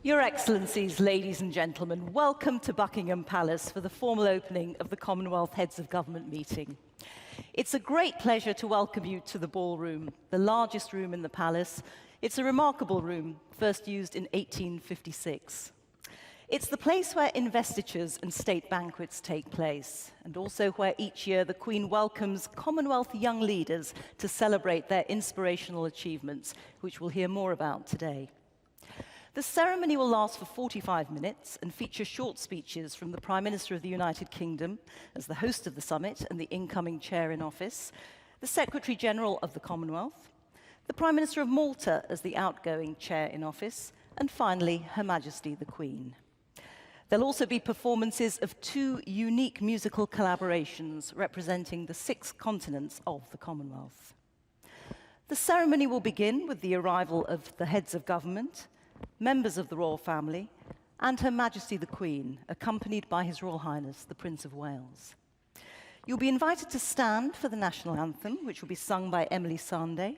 Your Excellencies, ladies and gentlemen, welcome to Buckingham Palace for the formal opening of the Commonwealth Heads of Government meeting. It's a great pleasure to welcome you to the ballroom, the largest room in the palace. It's a remarkable room, first used in 1856. It's the place where investitures and state banquets take place, and also where each year the Queen welcomes Commonwealth young leaders to celebrate their inspirational achievements, which we'll hear more about today. The ceremony will last for 45 minutes and feature short speeches from the Prime Minister of the United Kingdom as the host of the summit and the incoming chair in office, the Secretary General of the Commonwealth, the Prime Minister of Malta as the outgoing chair in office, and finally, Her Majesty the Queen. There'll also be performances of 2 unique musical collaborations representing the 6 continents of the Commonwealth. The ceremony will begin with the arrival of the heads of government, members of the royal family, and Her Majesty the Queen, accompanied by His Royal Highness, the Prince of Wales. You'll be invited to stand for the national anthem, which will be sung by Emily Sandé,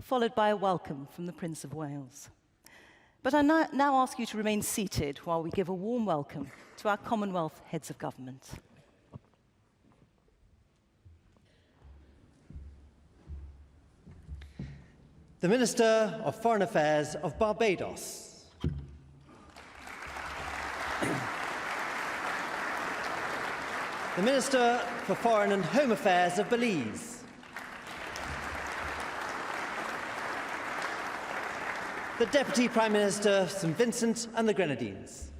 followed by a welcome from the Prince of Wales. But I now ask you to remain seated while we give a warm welcome to our Commonwealth Heads of Government. The Minister of Foreign Affairs of Barbados. The Minister for Foreign and Home Affairs of Belize. The Deputy Prime Minister of St Vincent and the Grenadines.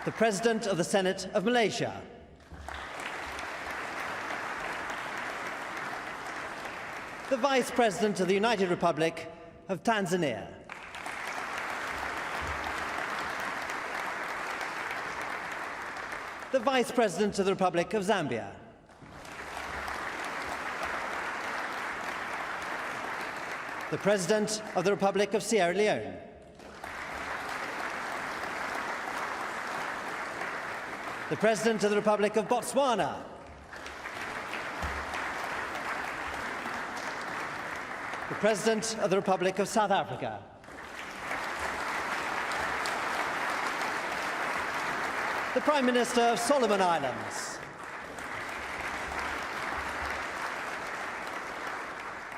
The President of the Senate of Malaysia. The Vice President of the United Republic of Tanzania. The Vice President of the Republic of Zambia. The President of the Republic of Sierra Leone. The President of the Republic of Botswana. The President of the Republic of South Africa. The Prime Minister of Solomon Islands.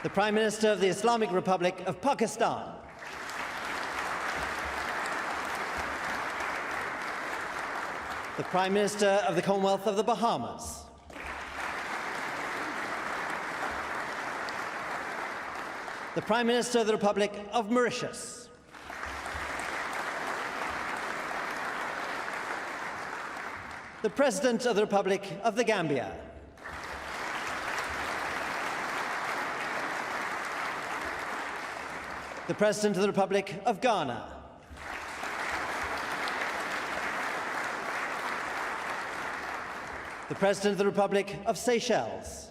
The Prime Minister of the Islamic Republic of Pakistan. The Prime Minister of the Commonwealth of the Bahamas. The Prime Minister of the Republic of Mauritius. The President of the Republic of the Gambia. The President of the Republic of Ghana. The President of the Republic of Seychelles.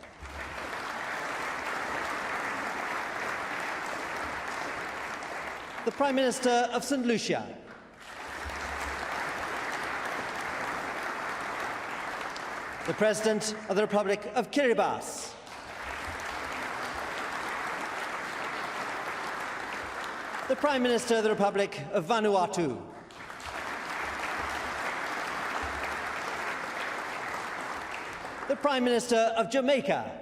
The Prime Minister of St. Lucia. The President of the Republic of Kiribati. The Prime Minister of the Republic of Vanuatu. The Prime Minister of Jamaica.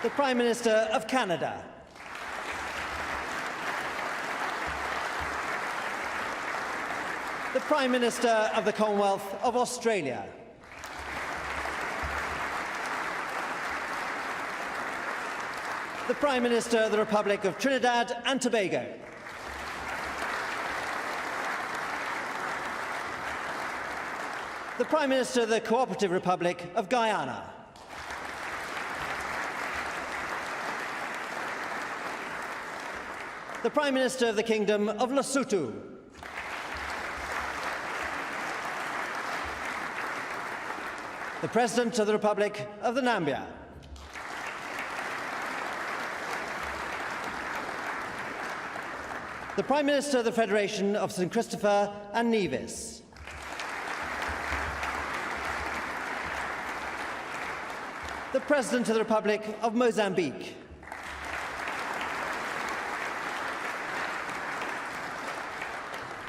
The Prime Minister of Canada. The Prime Minister of the Commonwealth of Australia. The Prime Minister of the Republic of Trinidad and Tobago. The Prime Minister of the Cooperative Republic of Guyana. The Prime Minister of the Kingdom of Lesotho. The President of the Republic of the Nambia. The Prime Minister of the Federation of St Christopher and Nevis. the President of the Republic of Mozambique,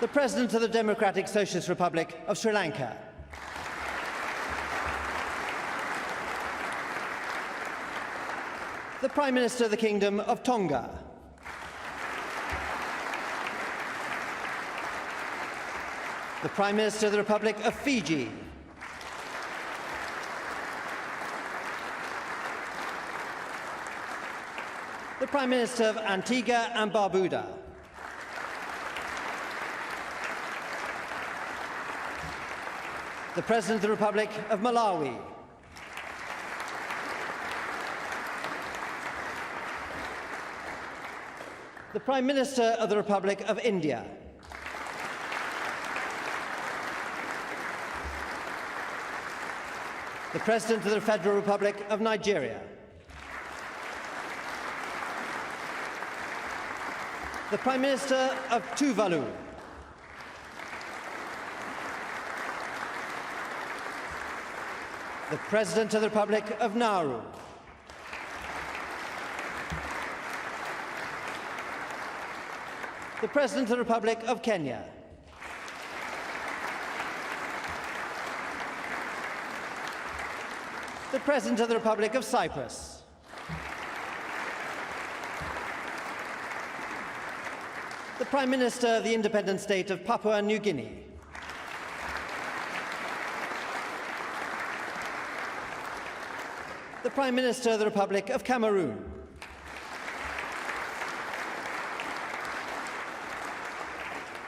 the President of the Democratic Socialist Republic of Sri Lanka, the Prime Minister of the Kingdom of Tonga, the Prime Minister of the Republic of Fiji, the Prime Minister of Antigua and Barbuda, the President of the Republic of Malawi, the Prime Minister of the Republic of India, the President of the Federal Republic of Nigeria, the Prime Minister of Tuvalu, the President of the Republic of Nauru, the President of the Republic of Kenya, the President of the Republic of Cyprus, the Prime Minister of the independent state of Papua New Guinea, the Prime Minister of the Republic of Cameroon,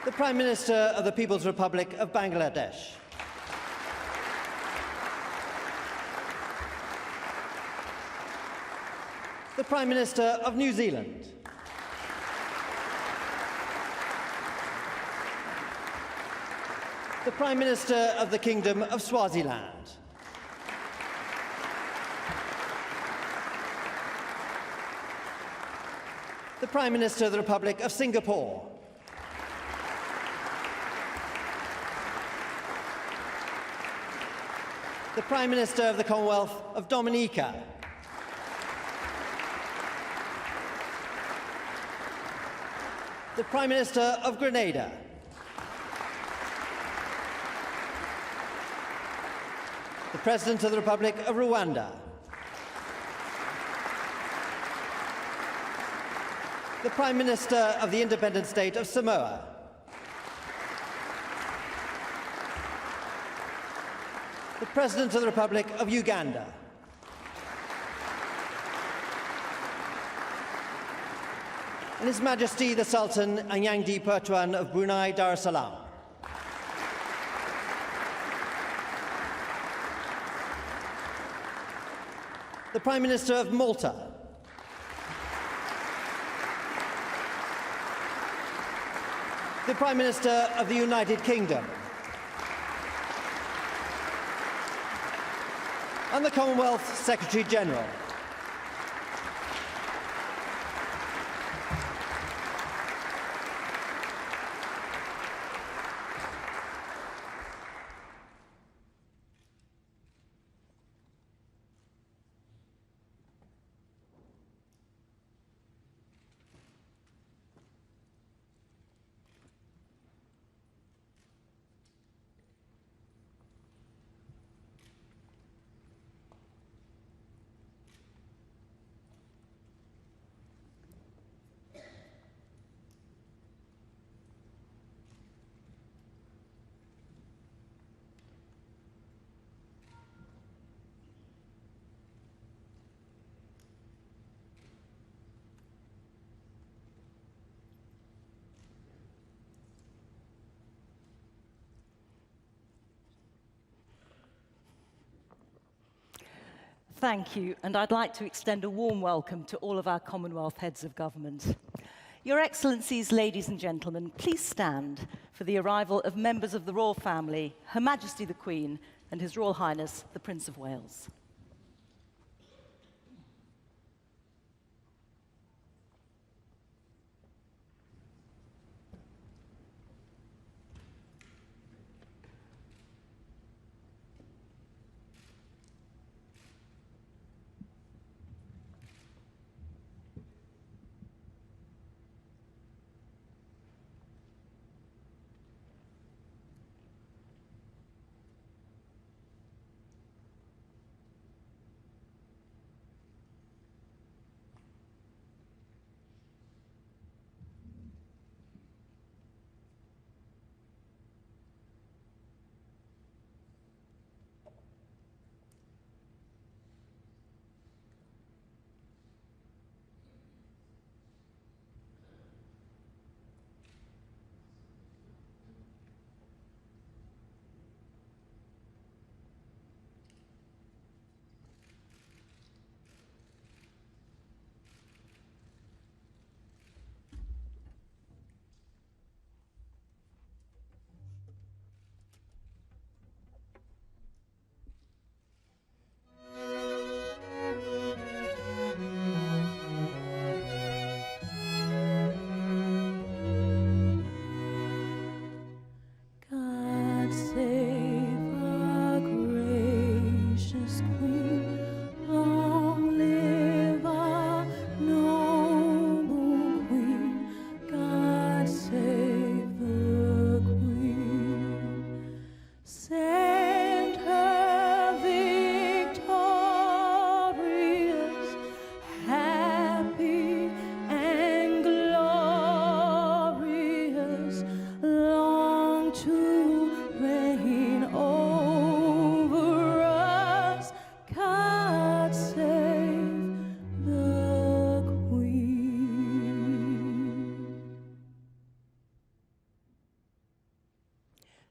the Prime Minister of the People's Republic of Bangladesh, the Prime Minister of New Zealand, the Prime Minister of the Kingdom of Swaziland, the Prime Minister of the Republic of Singapore, the Prime Minister of the Commonwealth of Dominica, the Prime Minister of Grenada, the President of the Republic of Rwanda, the Prime Minister of the independent state of Samoa, the President of the Republic of Uganda, and His Majesty the Sultan Anyangdi Pertuan of Brunei Darussalam. The Prime Minister of Malta, the Prime Minister of the United Kingdom, and the Commonwealth Secretary-General. Thank you, and I'd like to extend a warm welcome to all of our Commonwealth heads of government. Your Excellencies, ladies and gentlemen, please stand for the arrival of members of the royal family, Her Majesty the Queen and His Royal Highness the Prince of Wales.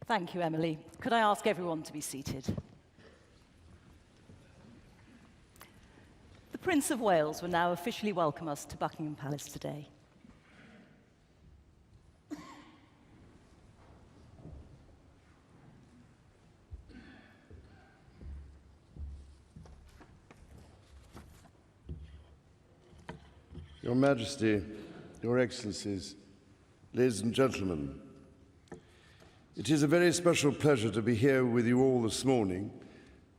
Thank you, Emily. Could I ask everyone to be seated? The Prince of Wales will now officially welcome us to Buckingham Palace today. Your Majesty, Your Excellencies, ladies and gentlemen, it is a very special pleasure to be here with you all this morning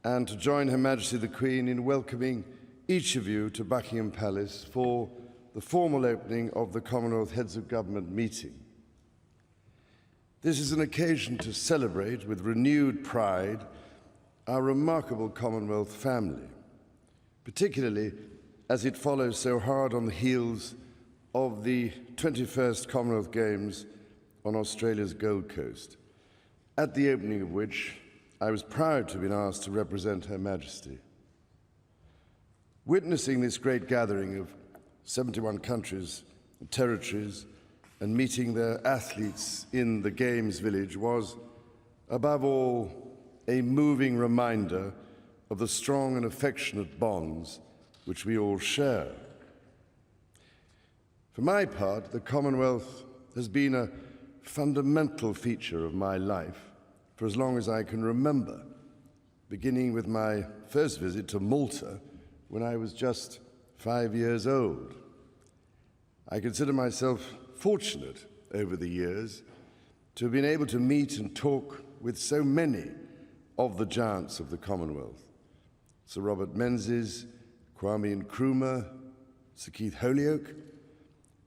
and to join Her Majesty the Queen in welcoming each of you to Buckingham Palace for the formal opening of the Commonwealth Heads of Government meeting. This is an occasion to celebrate with renewed pride our remarkable Commonwealth family, particularly as it follows so hard on the heels of the 21st Commonwealth Games on Australia's Gold Coast, at the opening of which I was proud to have been asked to represent Her Majesty. Witnessing this great gathering of 71 countries and territories and meeting their athletes in the Games Village was, above all, a moving reminder of the strong and affectionate bonds which we all share. For my part, the Commonwealth has been a fundamental feature of my life for as long as I can remember, beginning with my first visit to Malta when I was just 5 years old. I consider myself fortunate over the years to have been able to meet and talk with so many of the giants of the Commonwealth: Sir Robert Menzies, Kwame Nkrumah, Sir Keith Holyoake,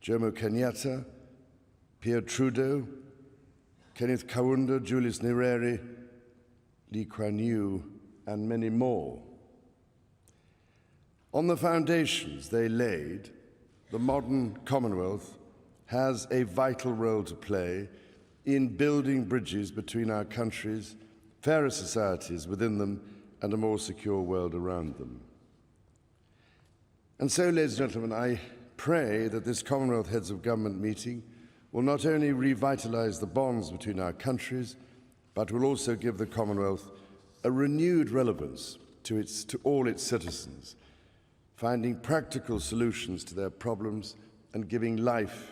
Jomo Kenyatta, Pierre Trudeau, Kenneth Kaunda, Julius Nyerere, Lee Kuan Yew, and many more. On the foundations they laid, the modern Commonwealth has a vital role to play in building bridges between our countries, fairer societies within them, and a more secure world around them. And so, ladies and gentlemen, I pray that this Commonwealth Heads of Government meeting will not only revitalise the bonds between our countries, but will also give the Commonwealth a renewed relevance to all its citizens, finding practical solutions to their problems and giving life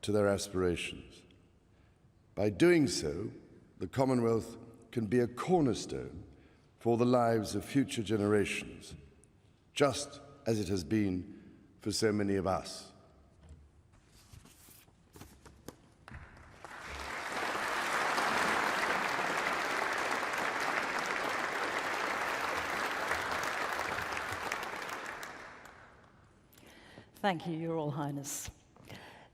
to their aspirations. By doing so, the Commonwealth can be a cornerstone for the lives of future generations, just as it has been for so many of us. Thank you, Your Royal Highness.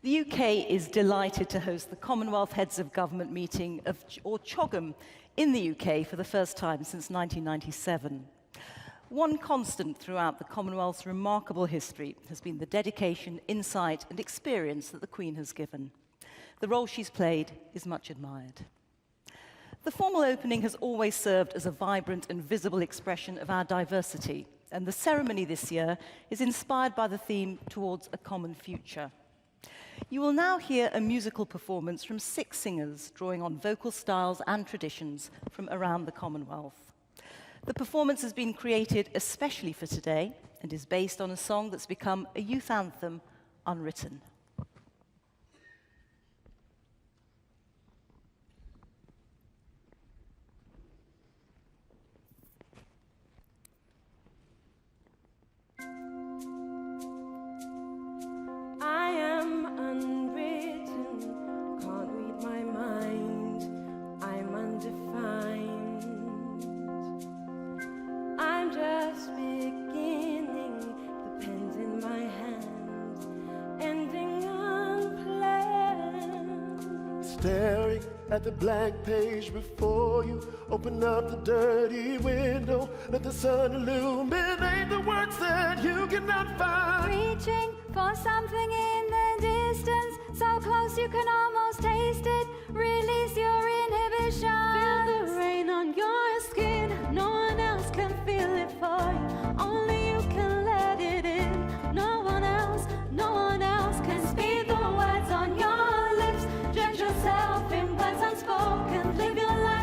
The UK is delighted to host the Commonwealth Heads of Government meeting or CHOGM in the UK for the first time since 1997. One constant throughout the Commonwealth's remarkable history has been the dedication, insight, and experience that the Queen has given. The role she's played is much admired. The formal opening has always served as a vibrant and visible expression of our diversity, and the ceremony this year is inspired by the theme Towards a Common Future. You will now hear a musical performance from 6 singers drawing on vocal styles and traditions from around the Commonwealth. The performance has been created especially for today and is based on a song that's become a youth anthem, Unwritten. I am unwritten, can't read my mind, I'm undefined. I'm just beginning, the pen's in my hand, ending unplanned. Staring at the blank page before you, open up the dirty window, let the sun illuminate the words that you cannot find. Reaching for something in the distance, so close you can almost taste it. Release your inhibitions. Feel the rain on your skin, no one else can feel it for you, only you can let it in. No one else can speak the words on your lips. Drench yourself in words unspoken, live your life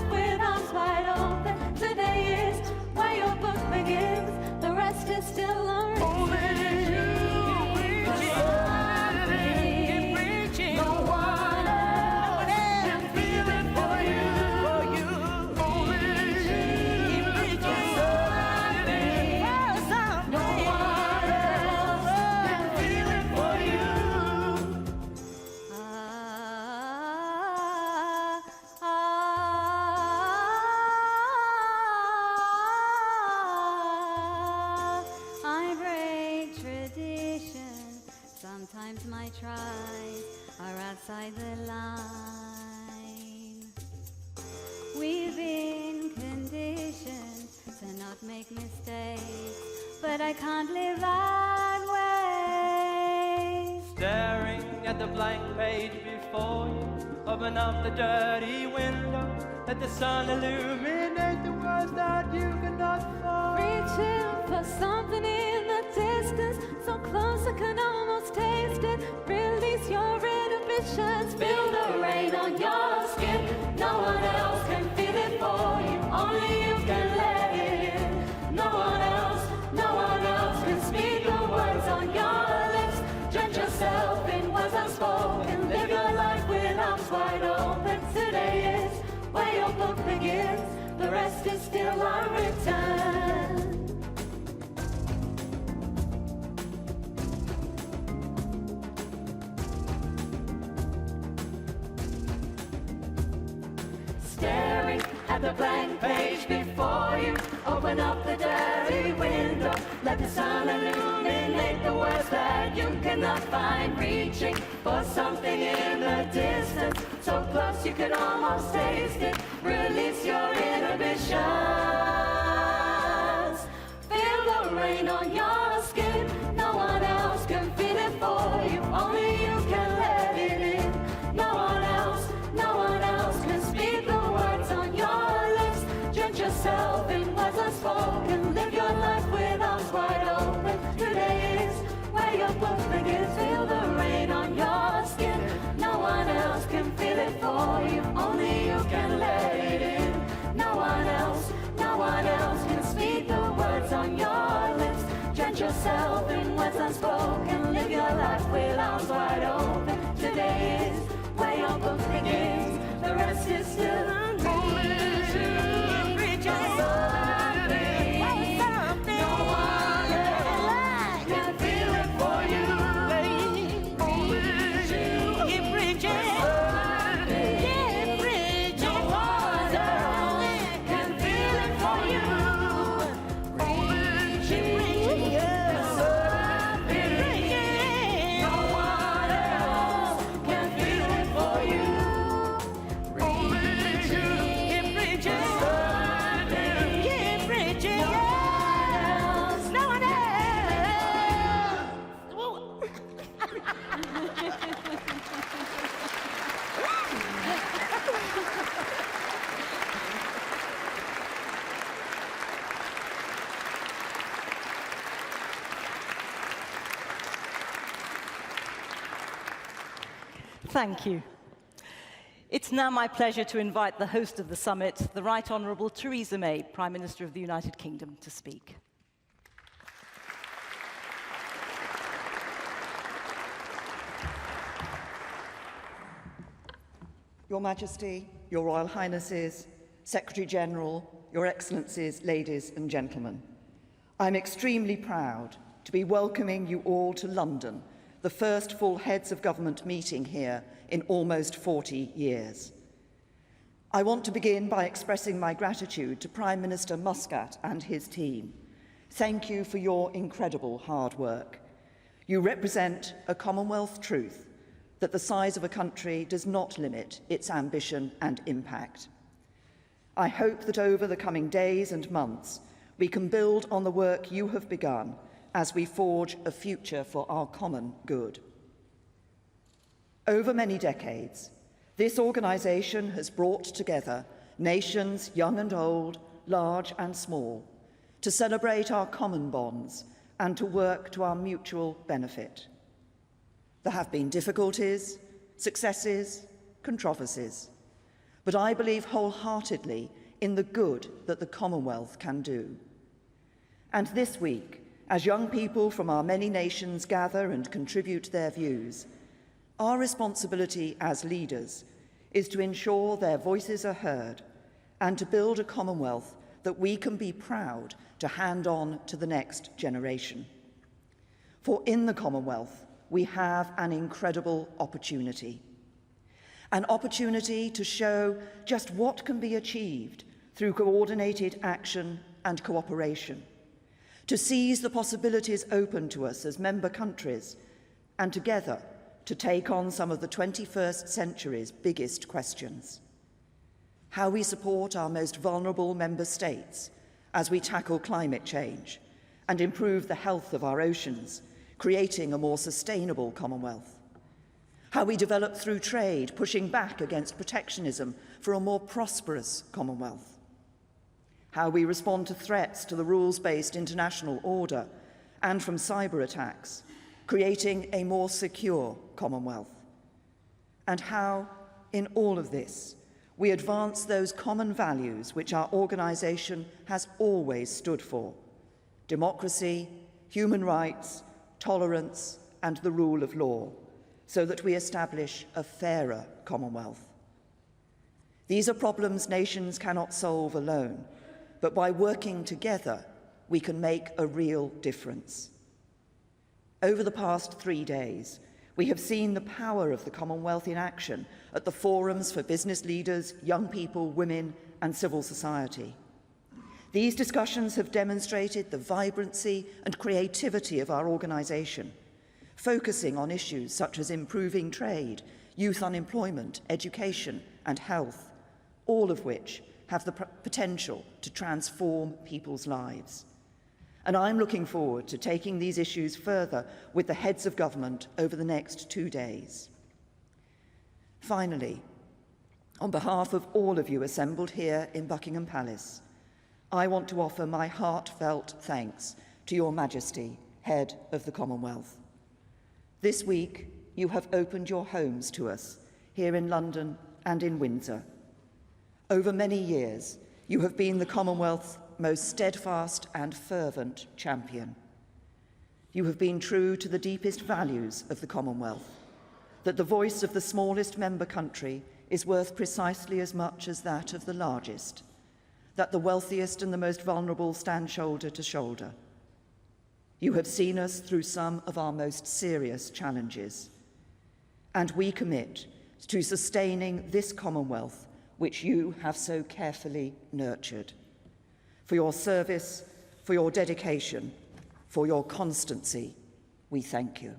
make mistakes, but I can't live that way. Staring at the blank page before you, open up the dirty window, let the sun illuminate the words that you cannot find. Reaching for something in the distance, so close I can almost taste it. Release your inhibitions, feel the rain on your skin. No one else can feel it for you, only you can let it in. No one else can speak the words on your lips. Drench yourself in words unspoken, live your life with arms wide open. Today is where your book begins, the rest is still unwritten. Staring at the blank page before you, open up the dirty window, let the sun illuminate the words that you cannot find. Reaching for something in the distance, so close you can almost taste it. Release your inhibitions, feel the rain on your skin. No one else can feel it for you, only you can let it in. No one else can speak the words on your lips. Drench yourself in words unspoken, live your life with arms wide open. Today is where your book begins, feel the rain on your skin. No one else can feel it for you, only you can let it in. No one else can speak the words on your lips. Drench yourself in words unspoken, live your life with arms wide open. Today is where your book begins, the rest is still unreaching. No one else can feel it for you. Keep reaching. No one else can feel it for you. Keep reaching. No one else can feel it for you. Keep reaching. Keep reaching. No one else. Thank you. It's now my pleasure to invite the host of the summit, the Right Honourable Theresa May, Prime Minister of the United Kingdom, to speak. Your Majesty, Your Royal Highnesses, Secretary-General, Your Excellencies, ladies and gentlemen, I'm extremely proud to be welcoming you all to London, the first full Heads of Government meeting here in almost 40 years. I want to begin by expressing my gratitude to Prime Minister Muscat and his team. Thank you for your incredible hard work. You represent a Commonwealth truth that the size of a country does not limit its ambition and impact. I hope that over the coming days and months, we can build on the work you have begun as we forge a future for our common good. Over many decades, this organisation has brought together nations young and old, large and small, to celebrate our common bonds and to work to our mutual benefit. There have been difficulties, successes, controversies, but I believe wholeheartedly in the good that the Commonwealth can do. And this week, as young people from our many nations gather and contribute their views, our responsibility as leaders is to ensure their voices are heard and to build a Commonwealth that we can be proud to hand on to the next generation. For in the Commonwealth, we have an incredible opportunity. An opportunity to show just what can be achieved through coordinated action and cooperation, to seize the possibilities open to us as member countries, and together to take on some of the 21st century's biggest questions. How we support our most vulnerable member states as we tackle climate change and improve the health of our oceans, creating a more sustainable Commonwealth. How we develop through trade, pushing back against protectionism for a more prosperous Commonwealth. How we respond to threats to the rules-based international order and from cyber attacks, creating a more secure Commonwealth. And how, in all of this, we advance those common values which our organisation has always stood for: democracy, human rights, tolerance, and the rule of law, so that we establish a fairer Commonwealth. These are problems nations cannot solve alone, but by working together, we can make a real difference. Over the past 3 days, we have seen the power of the Commonwealth in action at the forums for business leaders, young people, women, and civil society. These discussions have demonstrated the vibrancy and creativity of our organisation, focusing on issues such as improving trade, youth unemployment, education, and health, all of which have the potential to transform people's lives. And I'm looking forward to taking these issues further with the heads of government over the next 2 days. Finally, on behalf of all of you assembled here in Buckingham Palace, I want to offer my heartfelt thanks to Your Majesty, Head of the Commonwealth. This week, you have opened your homes to us here in London and in Windsor. Over many years, you have been the Commonwealth's most steadfast and fervent champion. You have been true to the deepest values of the Commonwealth, that the voice of the smallest member country is worth precisely as much as that of the largest, that the wealthiest and the most vulnerable stand shoulder to shoulder. You have seen us through some of our most serious challenges, and we commit to sustaining this Commonwealth which you have so carefully nurtured. For your service, for your dedication, for your constancy, we thank you.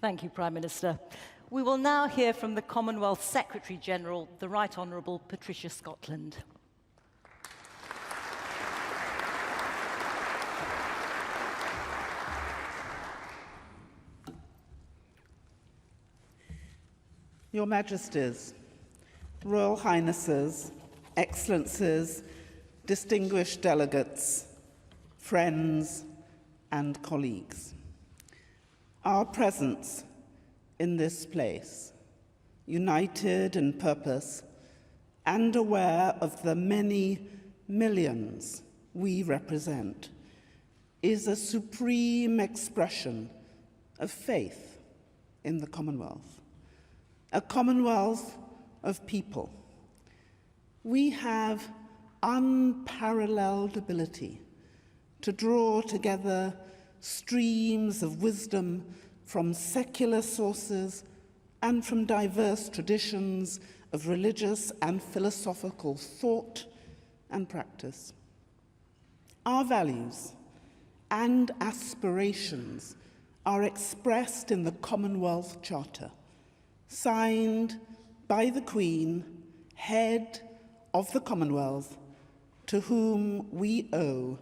Thank you, Prime Minister. We will now hear from the Commonwealth Secretary-General, the Right Honourable Patricia Scotland. Your Majesties, Royal Highnesses, Excellencies, distinguished delegates, friends and colleagues. Our presence in this place, united in purpose and aware of the many millions we represent, is a supreme expression of faith in the Commonwealth, a Commonwealth of people. We have unparalleled ability to draw together streams of wisdom from secular sources and from diverse traditions of religious and philosophical thought and practice. Our values and aspirations are expressed in the Commonwealth Charter, signed by the Queen, head of the Commonwealth, to whom we owe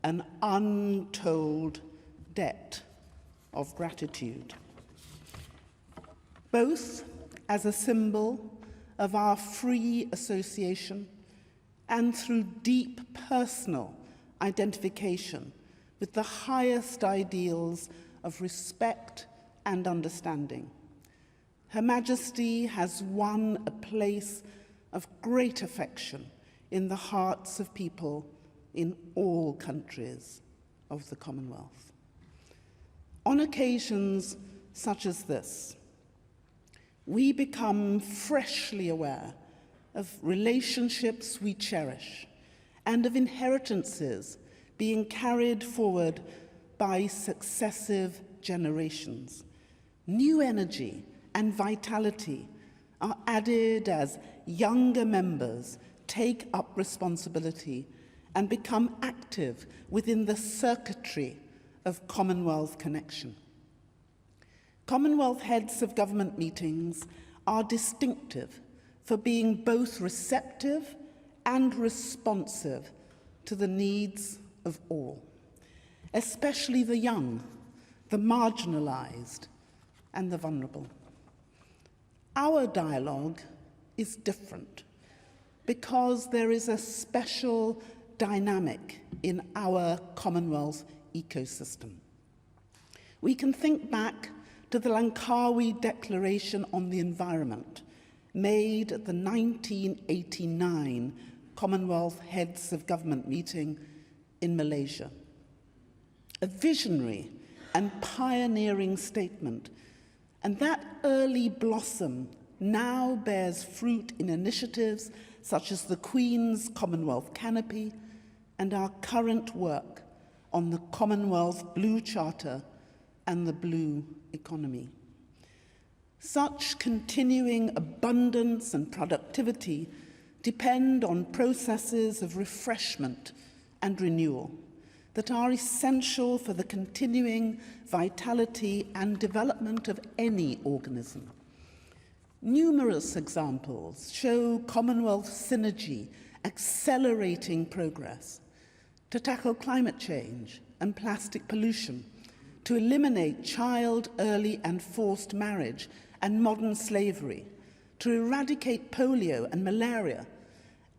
an untold debt of gratitude, both as a symbol of our free association and through deep personal identification with the highest ideals of respect and understanding. Her Majesty has won a place of great affection in the hearts of people in all countries of the Commonwealth. On occasions such as this, we become freshly aware of relationships we cherish and of inheritances being carried forward by successive generations. New energy and vitality are added as younger members take up responsibility and become active within the circuitry of Commonwealth connection. Commonwealth heads of government meetings are distinctive for being both receptive and responsive to the needs of all, especially the young, the marginalized, and the vulnerable. Our dialogue is different because there is a special dynamic in our Commonwealth ecosystem. We can think back to the Langkawi Declaration on the Environment, made at the 1989 Commonwealth Heads of Government meeting in Malaysia. A visionary and pioneering statement, and that early blossom now bears fruit in initiatives such as the Queen's Commonwealth Canopy and our current work on the Commonwealth Blue Charter and the Blue Economy. Such continuing abundance and productivity depend on processes of refreshment and renewal that are essential for the continuing vitality and development of any organism. Numerous examples show Commonwealth synergy accelerating progress to tackle climate change and plastic pollution, to eliminate child, early and forced marriage and modern slavery, to eradicate polio and malaria,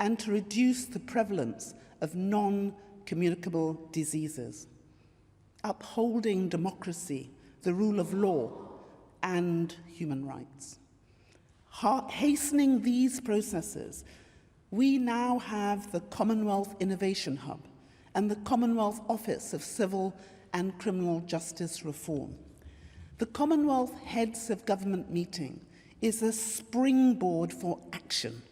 and to reduce the prevalence of non-communicable diseases, upholding democracy, the rule of law, and human rights. Hastening these processes, we now have the Commonwealth Innovation Hub and the Commonwealth Office of Civil and Criminal Justice Reform. The Commonwealth Heads of Government meeting is a springboard for action.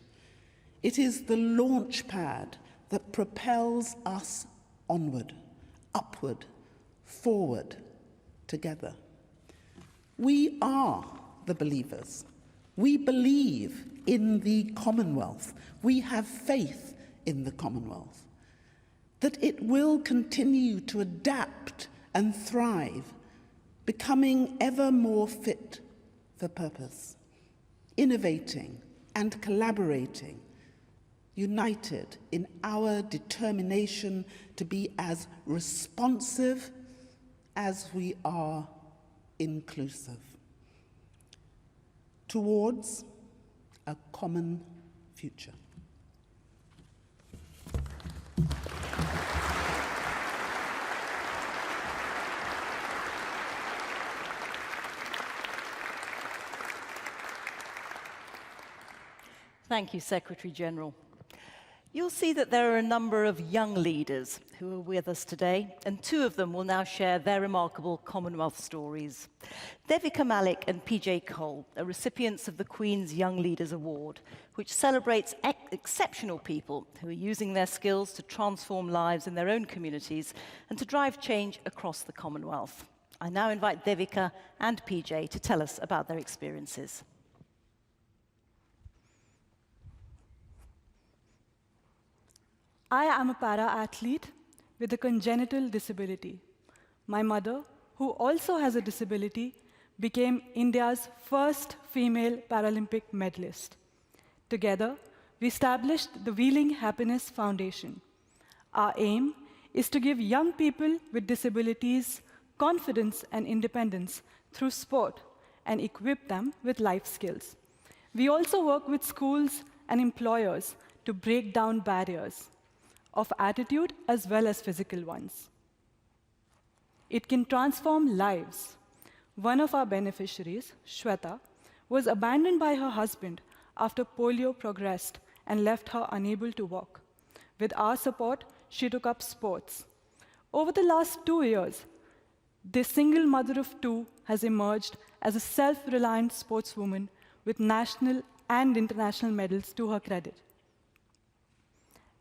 It is the launch pad that propels us onward, upward, forward, together. We are the believers. We believe in the Commonwealth. We have faith in the Commonwealth, that it will continue to adapt and thrive, becoming ever more fit for purpose, innovating and collaborating, united in our determination to be as responsive as we are inclusive, towards a common future. Thank you, Secretary-General. You'll see that there are a number of young leaders who are with us today, and two of them will now share their remarkable Commonwealth stories. Devika Malik and PJ Cole are recipients of the Queen's Young Leaders Award, which celebrates exceptional people who are using their skills to transform lives in their own communities and to drive change across the Commonwealth. I now invite Devika and PJ to tell us about their experiences. I am a para-athlete with a congenital disability. My mother, who also has a disability, became India's first female Paralympic medalist. Together, we established the Wheeling Happiness Foundation. Our aim is to give young people with disabilities confidence and independence through sport and equip them with life skills. We also work with schools and employers to break down barriers of attitude as well as physical ones. It can transform lives. One of our beneficiaries, Shweta, was abandoned by her husband after polio progressed and left her unable to walk. With our support, she took up sports. Over the last 2 years, this single mother of two has emerged as a self-reliant sportswoman with national and international medals to her credit.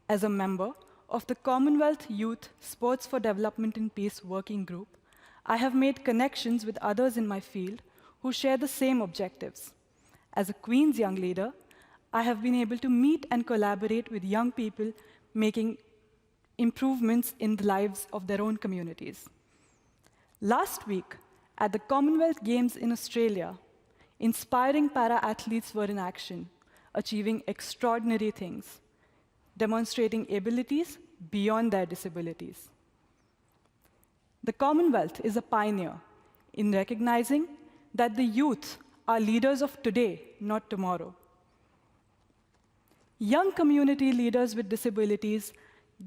As a member of the Commonwealth Youth Sports for Development and Peace Working Group, I have made connections with others in my field who share the same objectives. As a Queen's Young Leader, I have been able to meet and collaborate with young people making improvements in the lives of their own communities. Last week, at the Commonwealth Games in Australia, inspiring para-athletes were in action, achieving extraordinary things, demonstrating abilities beyond their disabilities. The Commonwealth is a pioneer in recognizing that the youth are leaders of today, not tomorrow. Young community leaders with disabilities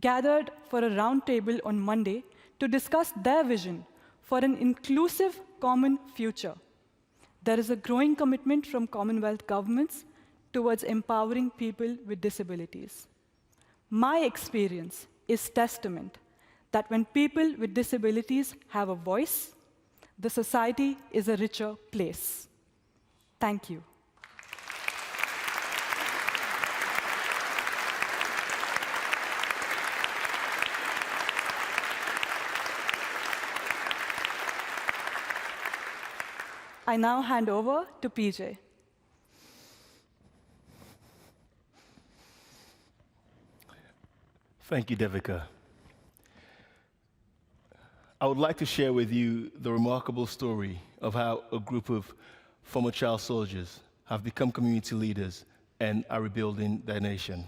gathered for a roundtable on Monday to discuss their vision for an inclusive common future. There is a growing commitment from Commonwealth governments towards empowering people with disabilities. My experience is testament that when people with disabilities have a voice, the society is a richer place. Thank you. I now hand over to PJ. Thank you, Devika. I would like to share with you the remarkable story of how a group of former child soldiers have become community leaders and are rebuilding their nation.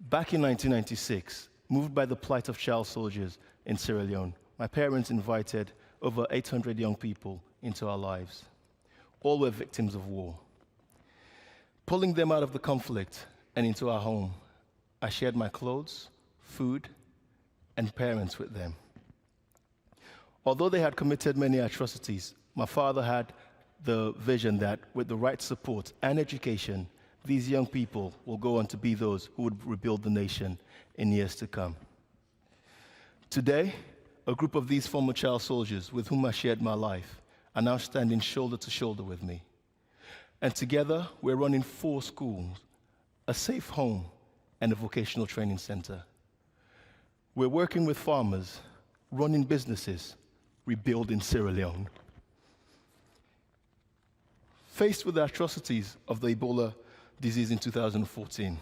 Back in 1996, moved by the plight of child soldiers in Sierra Leone, my parents invited over 800 young people into our lives. All were victims of war. Pulling them out of the conflict and into our home, I shared my clothes, food, and parents with them. Although they had committed many atrocities, my father had the vision that with the right support and education, these young people will go on to be those who would rebuild the nation in years to come. Today, a group of these former child soldiers with whom I shared my life are now standing shoulder to shoulder with me. And together, we're running 4 schools, a safe home, and a vocational training center. We're working with farmers, running businesses, rebuilding Sierra Leone. Faced with the atrocities of the Ebola disease in 2014,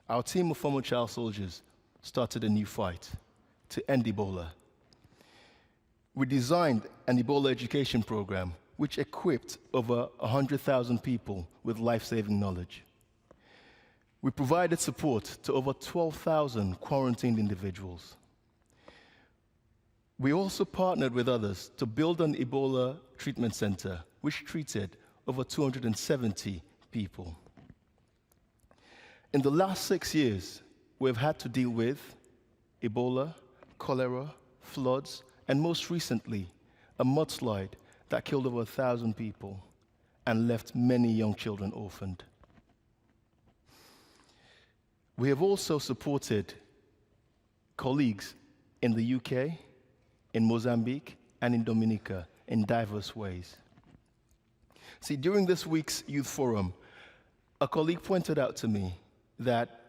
our team of former child soldiers started a new fight to end Ebola. We designed an Ebola education program which equipped over 100,000 people with life-saving knowledge. We provided support to over 12,000 quarantined individuals. We also partnered with others to build an Ebola treatment center, which treated over 270 people. In the last 6 years, we've had to deal with Ebola, cholera, floods, and most recently, a mudslide that killed over 1,000 people and left many young children orphaned. We have also supported colleagues in the UK, in Mozambique, and in Dominica in diverse ways. See, during this week's Youth Forum, a colleague pointed out to me that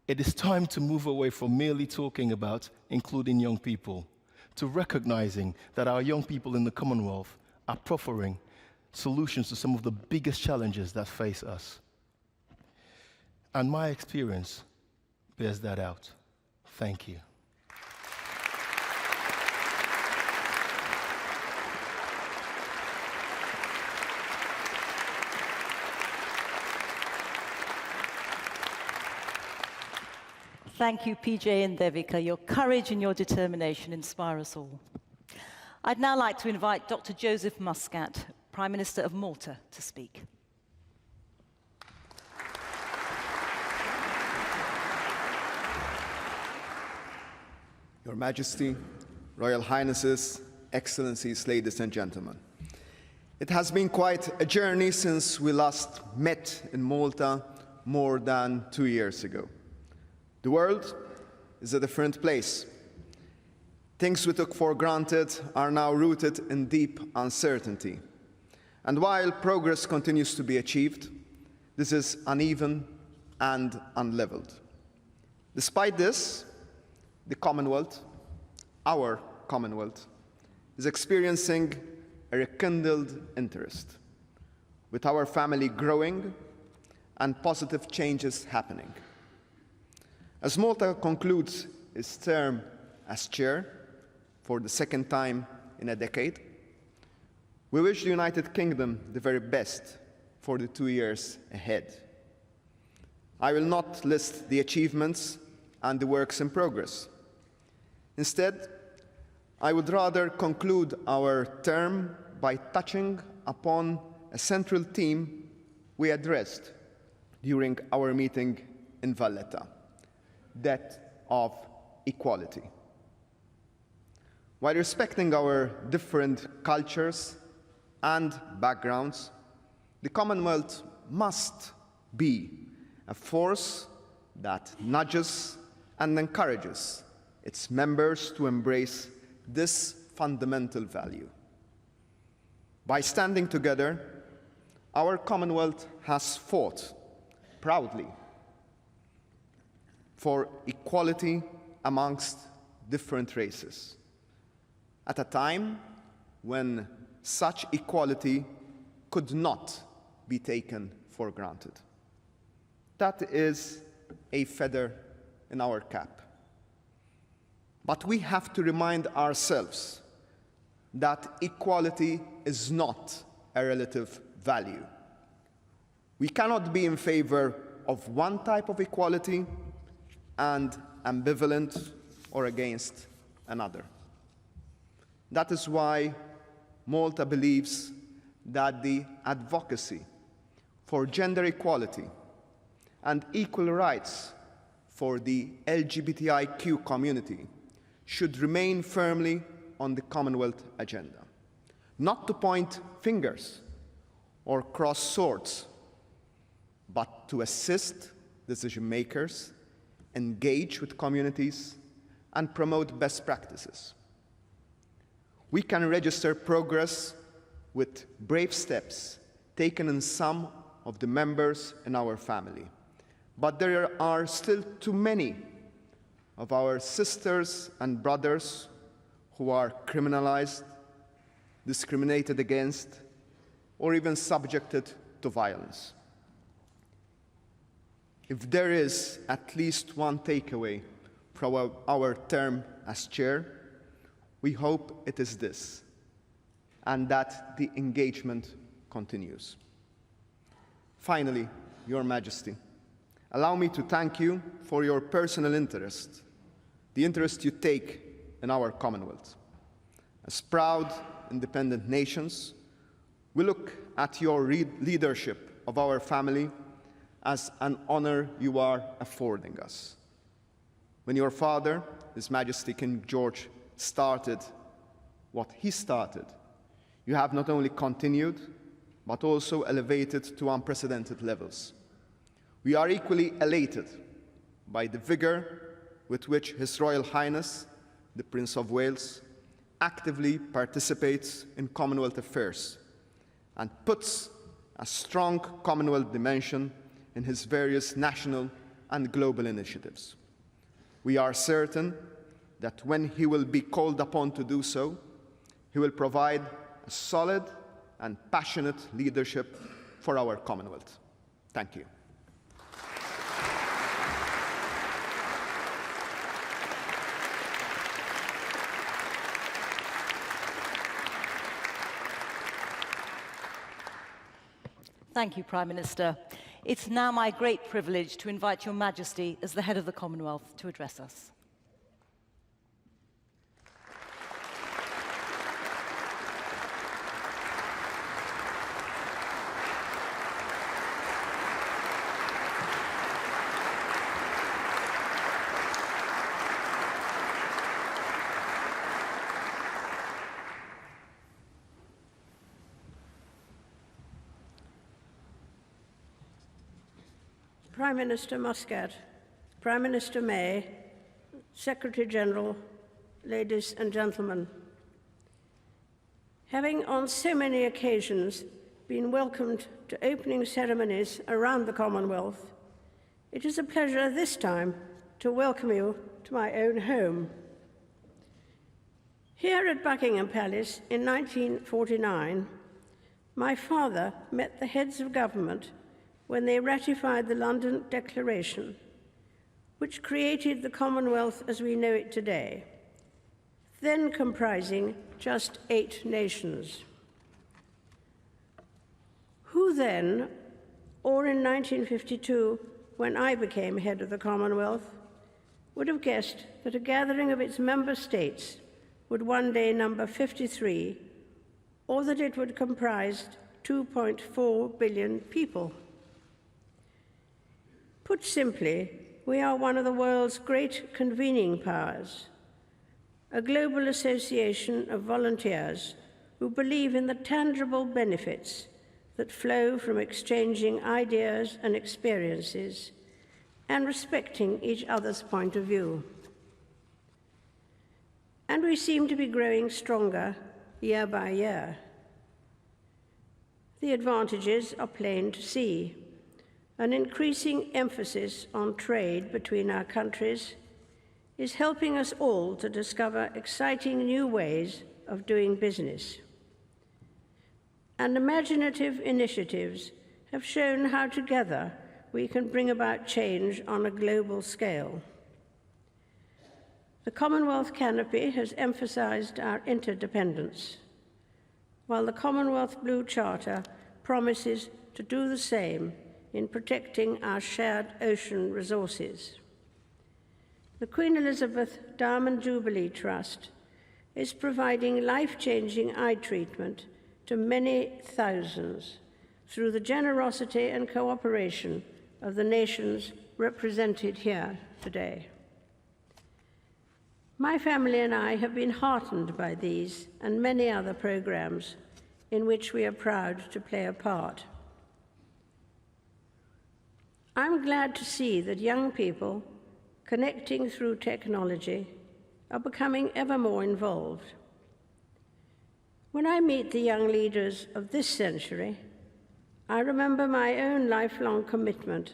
it is time to move away from merely talking about including young people to recognizing that our young people in the Commonwealth are proffering solutions to some of the biggest challenges that face us. And my experience bears that out. Thank you. Thank you, PJ and Devika. Your courage and your determination inspire us all. I'd now like to invite Dr. Joseph Muscat, Prime Minister of Malta, to speak. Your Majesty, Royal Highnesses, Excellencies, ladies and gentlemen. It has been quite a journey since we last met in Malta more than 2 years ago. The world is a different place. Things we took for granted are now rooted in deep uncertainty. And while progress continues to be achieved, this is uneven and unleveled. Despite this, the Commonwealth, our Commonwealth, is experiencing a rekindled interest, with our family growing and positive changes happening. As Malta concludes its term as chair for the second time in a decade, we wish the United Kingdom the very best for the 2 years ahead. I will not list the achievements and the works in progress. Instead, I would rather conclude our term by touching upon a central theme we addressed during our meeting in Valletta, that of equality. While respecting our different cultures and backgrounds, the Commonwealth must be a force that nudges and encourages its members to embrace this fundamental value. By standing together, our Commonwealth has fought proudly for equality amongst different races, at a time when such equality could not be taken for granted. That is a feather in our cap. But we have to remind ourselves that equality is not a relative value. We cannot be in favor of one type of equality and ambivalent or against another. That is why Malta believes that the advocacy for gender equality and equal rights for the LGBTIQ community should remain firmly on the Commonwealth agenda, not to point fingers or cross swords, but to assist decision-makers, engage with communities, and promote best practices. We can register progress with brave steps taken in some of the members in our family, but there are still too many of our sisters and brothers who are criminalized, discriminated against, or even subjected to violence. If there is at least one takeaway from our term as chair, we hope it is this, and that the engagement continues. Finally, Your Majesty, allow me to thank you for your personal interest, the interest you take in our Commonwealth. As proud, independent nations, we look at your leadership of our family as an honor you are affording us. When your father, His Majesty King George, started what he started, you have not only continued, but also elevated to unprecedented levels. We are equally elated by the vigor with which His Royal Highness, the Prince of Wales, actively participates in Commonwealth affairs and puts a strong Commonwealth dimension in his various national and global initiatives. We are certain that when he will be called upon to do so, he will provide a solid and passionate leadership for our Commonwealth. Thank you. Thank you, Prime Minister. It's now my great privilege to invite Your Majesty, as the head of the Commonwealth, to address us. Prime Minister Muscat, Prime Minister May, Secretary General, ladies and gentlemen. Having on so many occasions been welcomed to opening ceremonies around the Commonwealth, it is a pleasure this time to welcome you to my own home. Here at Buckingham Palace in 1949, my father met the heads of government when they ratified the London Declaration, which created the Commonwealth as we know it today, then comprising just 8 nations. Who then, or in 1952, when I became head of the Commonwealth, would have guessed that a gathering of its member states would one day number 53, or that it would comprise 2.4 billion people? Put simply, we are one of the world's great convening powers, a global association of volunteers who believe in the tangible benefits that flow from exchanging ideas and experiences and respecting each other's point of view. And we seem to be growing stronger year by year. The advantages are plain to see. An increasing emphasis on trade between our countries is helping us all to discover exciting new ways of doing business. And imaginative initiatives have shown how together we can bring about change on a global scale. The Commonwealth canopy has emphasized our interdependence, while the Commonwealth Blue Charter promises to do the same in protecting our shared ocean resources. The Queen Elizabeth Diamond Jubilee Trust is providing life-changing eye treatment to many thousands through the generosity and cooperation of the nations represented here today. My family and I have been heartened by these and many other programs in which we are proud to play a part. I'm glad to see that young people connecting through technology are becoming ever more involved. When I meet the young leaders of this century, I remember my own lifelong commitment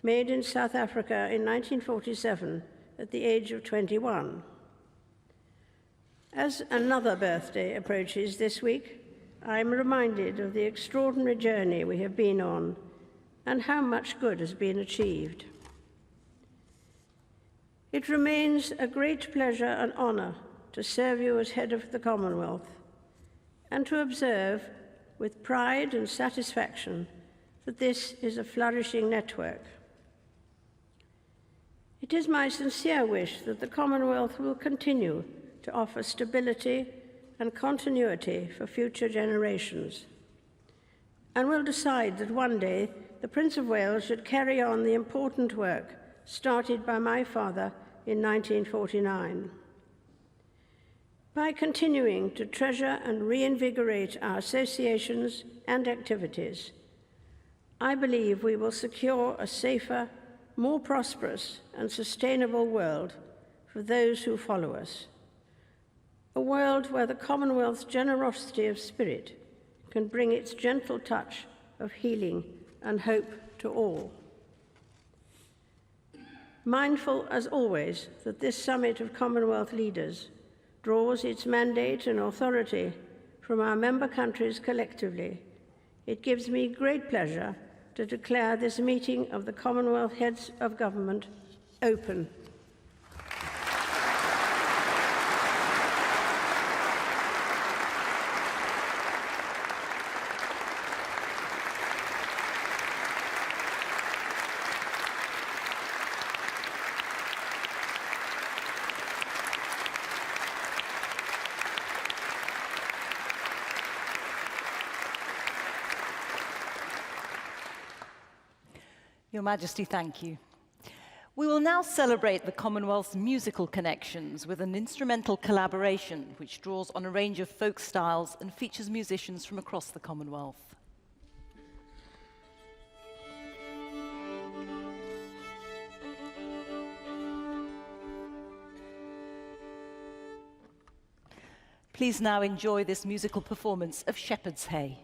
made in South Africa in 1947 at the age of 21. As another birthday approaches this week, I'm reminded of the extraordinary journey we have been on and how much good has been achieved. It remains a great pleasure and honor to serve you as head of the Commonwealth and to observe with pride and satisfaction that this is a flourishing network. It is my sincere wish that the Commonwealth will continue to offer stability and continuity for future generations, and will decide that one day the Prince of Wales should carry on the important work started by my father in 1949. By continuing to treasure and reinvigorate our associations and activities, I believe we will secure a safer, more prosperous and sustainable world for those who follow us. A world where the Commonwealth's generosity of spirit can bring its gentle touch of healing and hope to all. Mindful, as always, that this summit of Commonwealth leaders draws its mandate and authority from our member countries collectively, it gives me great pleasure to declare this meeting of the Commonwealth Heads of Government open. Your Majesty, thank you. We will now celebrate the Commonwealth's musical connections with an instrumental collaboration which draws on a range of folk styles and features musicians from across the Commonwealth. Please now enjoy this musical performance of Shepherd's Hay.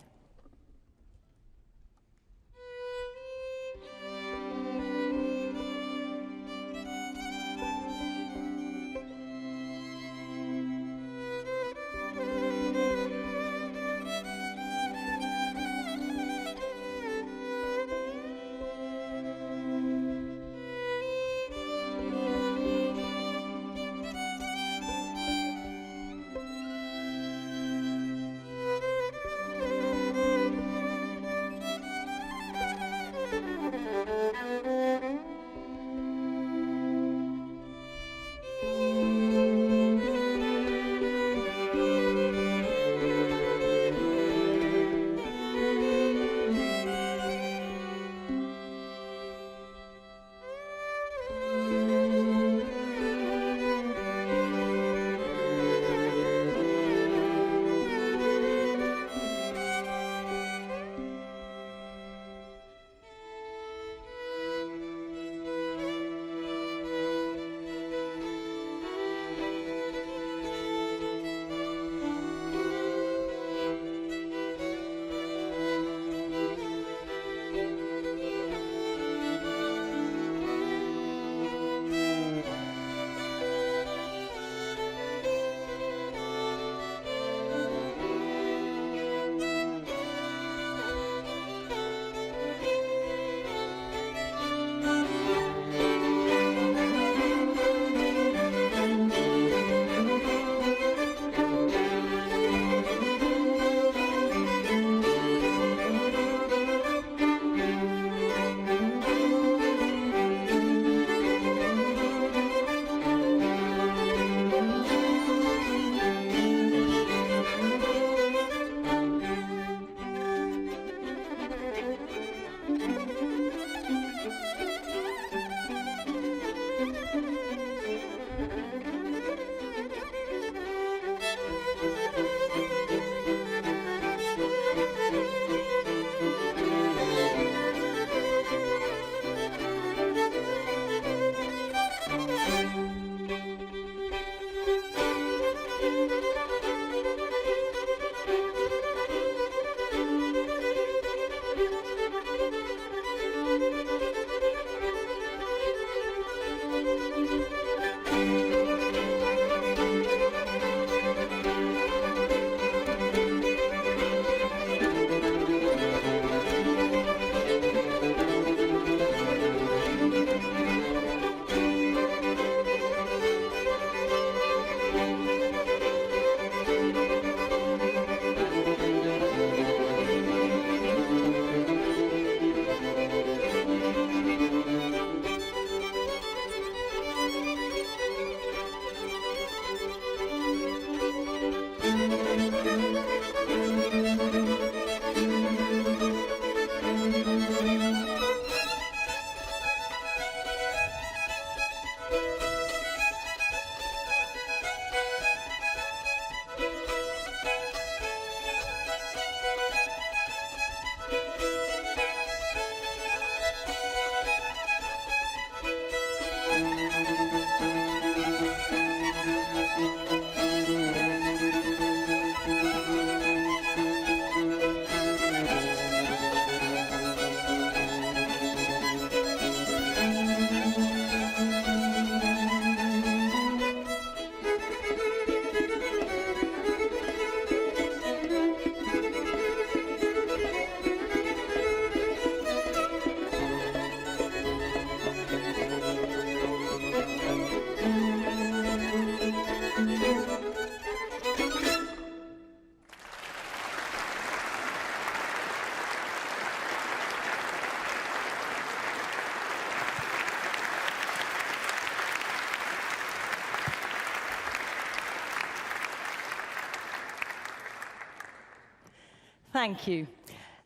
Thank you.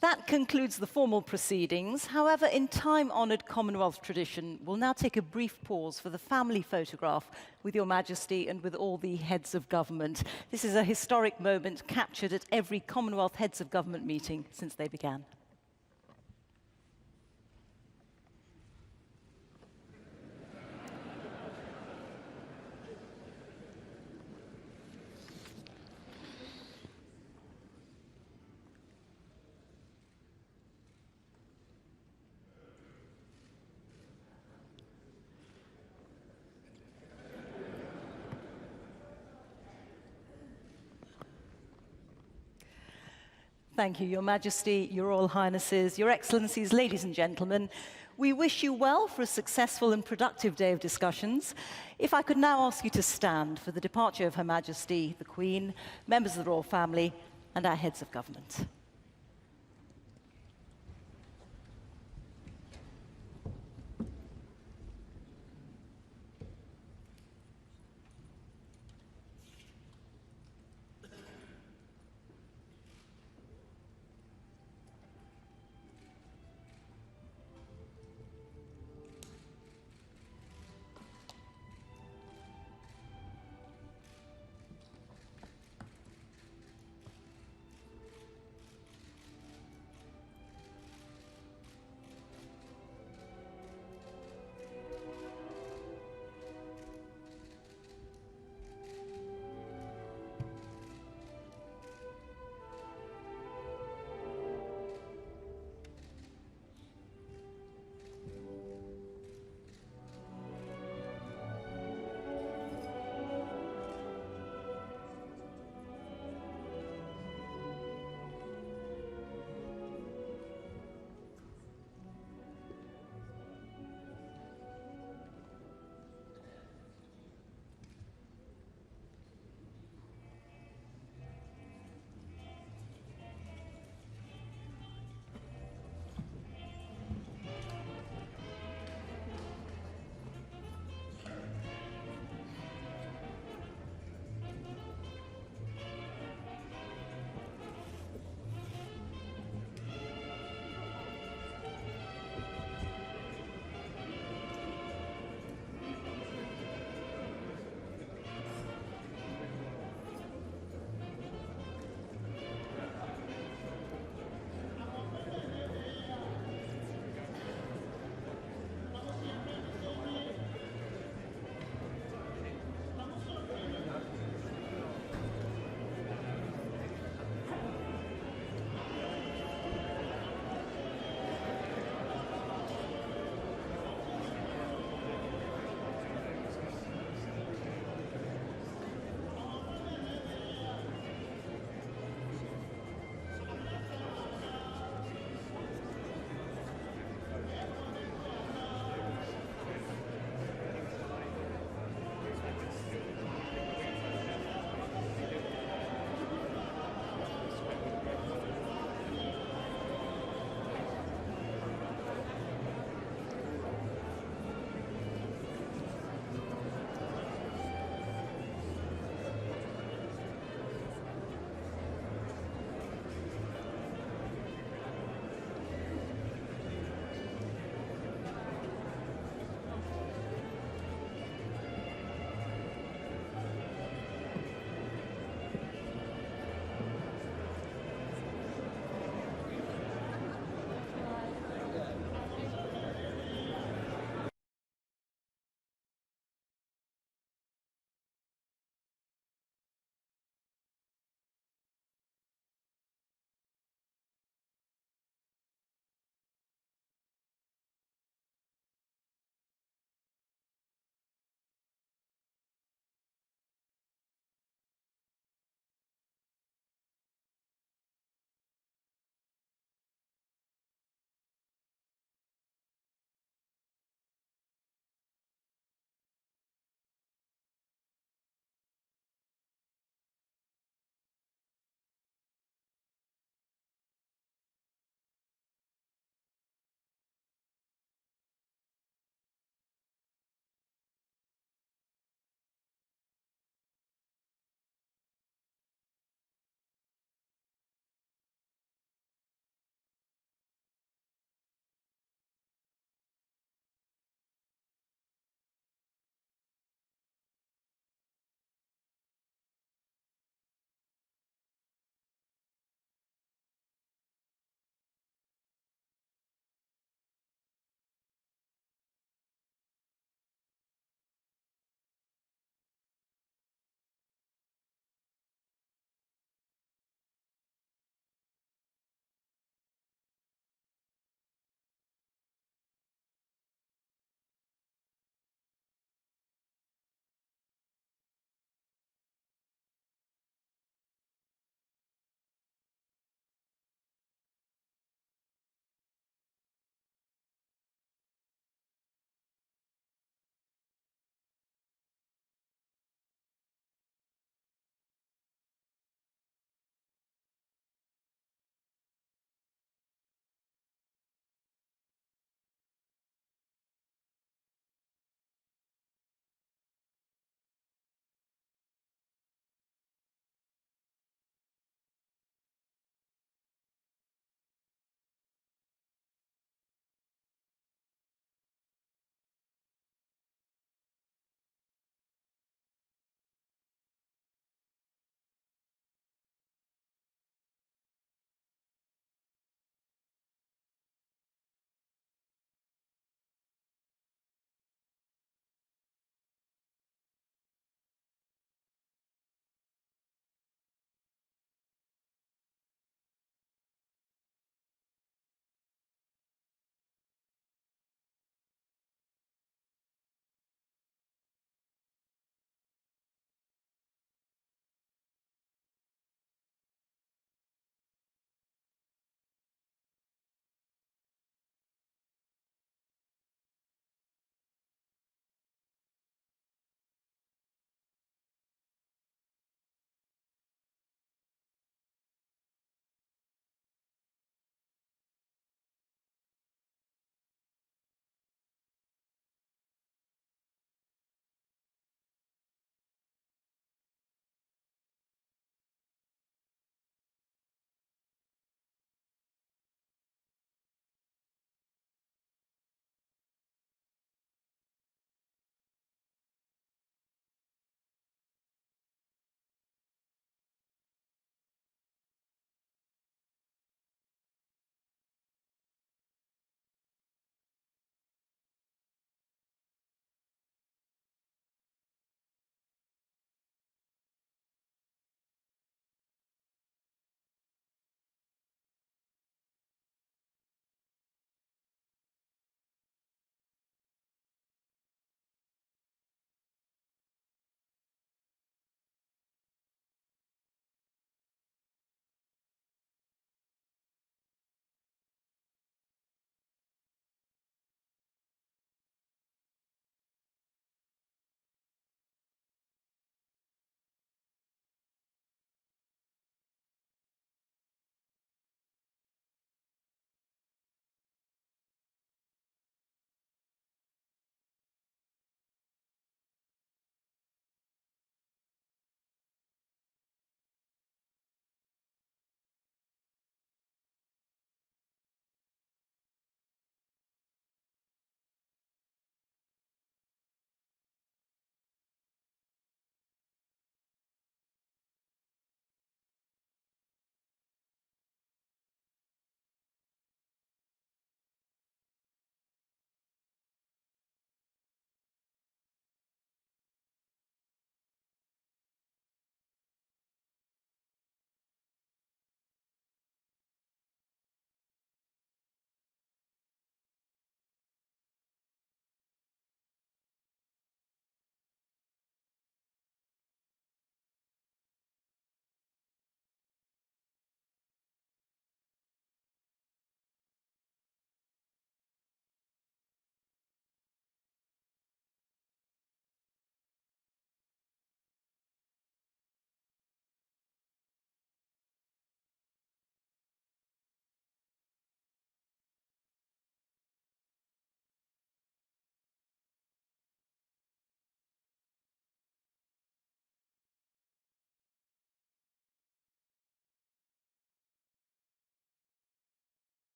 That concludes the formal proceedings. However, in time-honoured Commonwealth tradition, we'll now take a brief pause for the family photograph with Your Majesty and with all the heads of government. This is a historic moment captured at every Commonwealth Heads of Government meeting since they began. Thank you, Your Majesty, Your Royal Highnesses, Your Excellencies, ladies and gentlemen. We wish you well for a successful and productive day of discussions. If I could now ask you to stand for the departure of Her Majesty, the Queen, members of the Royal Family, and our heads of government.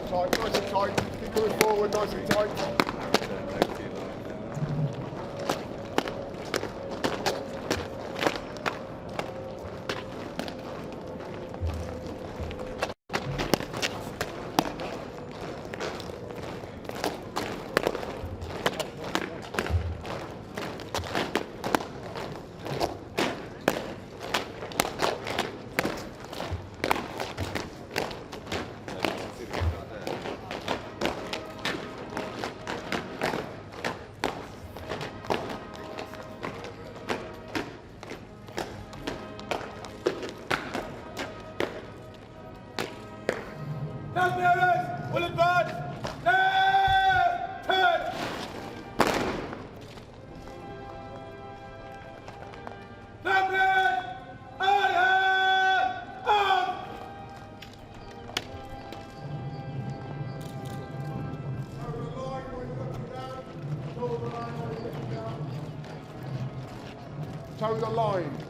tight, nice and tight. Keep going forward, nice and tight. Bearers will advance. Left, turn. Bearers, on. Toe the line.